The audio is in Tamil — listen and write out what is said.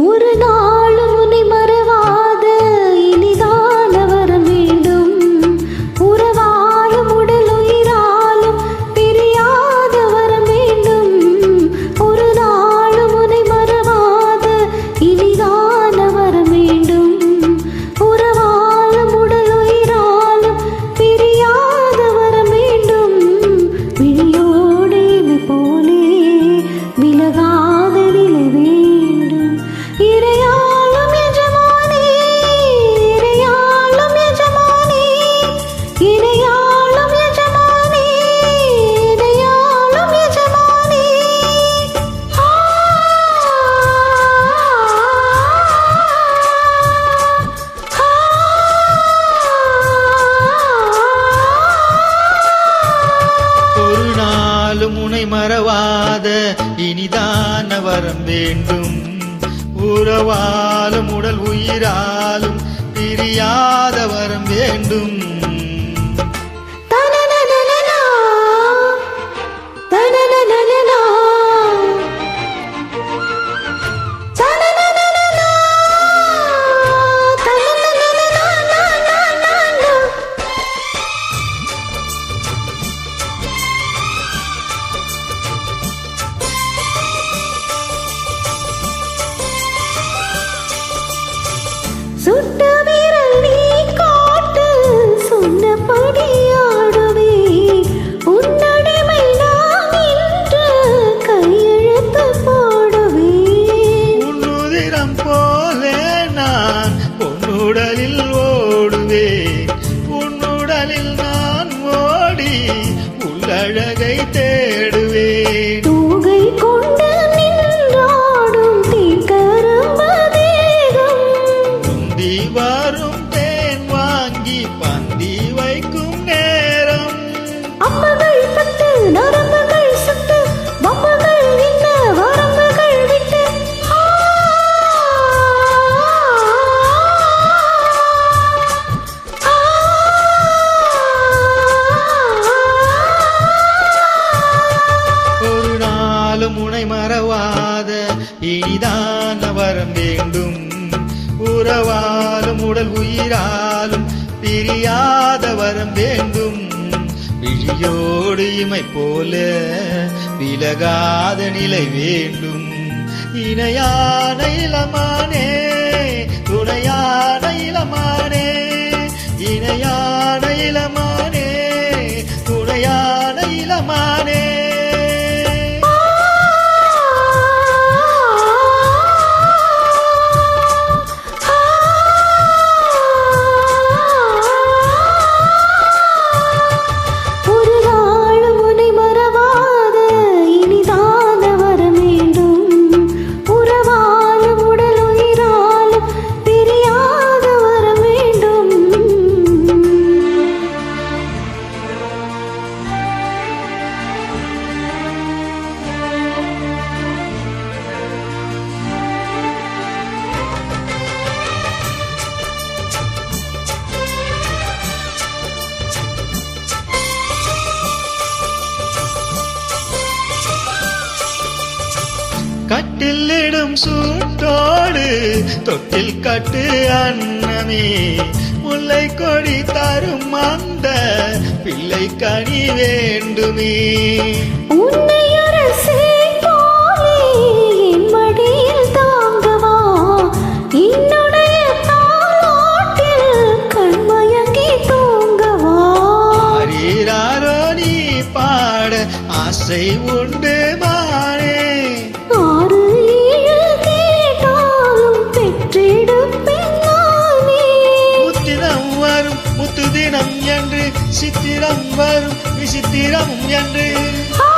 ஒரு நாள் உன்னை மறவாத இனிதான வரம் வேண்டும். உறவாலும் உடல் உயிராலும் பிரியாத வரம் வேண்டும். ஒரு நாள் உன்னை மறவாத இனிதான வரம் வேண்டும். உறவாலும் உடல் உயிராலும் பிரியாத வரம் வேண்டும். விழியோடு இமை போலே விலகாத நிலை வேண்டும். இறையாளும் எஜமானே, இறையாளும் எஜமானே, இறையாளும் எஜமானே, இறையாளும் எஜமானே. ஒரு நாளும் உனை மறவாத இனிதான வரம் வேண்டும். உறவாலும் உடல் உயிராலும் பிரியாத வரம் வேண்டும். தனனனனனா, தனனனனனா, தனனனனனா, தனனனனனா. சுட்ட விரல் நீ காட்டு, சொன்னபடி ஆடுவே. உன்னடிமை நான் இன்று கையெழுத்து போடுவே. உன்னுதிரம் போலே நான் பொன்னுடலில் ஓடுவேன். உன்னுடலில் நான் ஓடி உள்ளழகை தேடுவேன். தூகை கொண்டு நின்றாடும் தீக்கரும்பு தேகம். உந்தி வரும் தேன் வாங்கி பந்தி வைக்கும் நேரம். அம்புகள் பட்டு நரம்புகள் சுட்டு வம்புகள் என்ன வரம்புகள் விட்டு. ஒரு நாளும் உனை மறவாத இனிதான வரம் வேண்டும். உறவாலும் உடல் உயிராலும் பிரியாத வரம் வேண்டும். விழியோடு இமை போல விலகாத நிலை வேண்டும். இணையான இளமானே, துணையான இளமானே, இணையான இளமானே, துணையான இளமானே. ஒரு நாள் உன்னை மறவாத இனிதான வரம் வேண்டும். உறவாலும் உடல் உயிராலும் பிரியாத வரம் வேண்டும். கட்டிலிடும் சூட்டோடு தொட்டில் கட்டு அன்னமே. முல்லை கொடி தரும் அந்த பிள்ளை கனி வேண்டுமே. உன்னை அரசே போலே என் மடியில் தாங்கவா. என்னுடைய தாலாட்டில் கண்மயங்கி தூங்கவா. ஆரீராரோ நீ பாட ஆசை உண்டு மானே. ஆறு ஏழு கேட்டாலும் பெற்றெடுப்பேன் நானே. முத்தினம் வரும் முத்து தினம் என்று சித்திரம் வரும் விசித்திரம் என்று. ஆ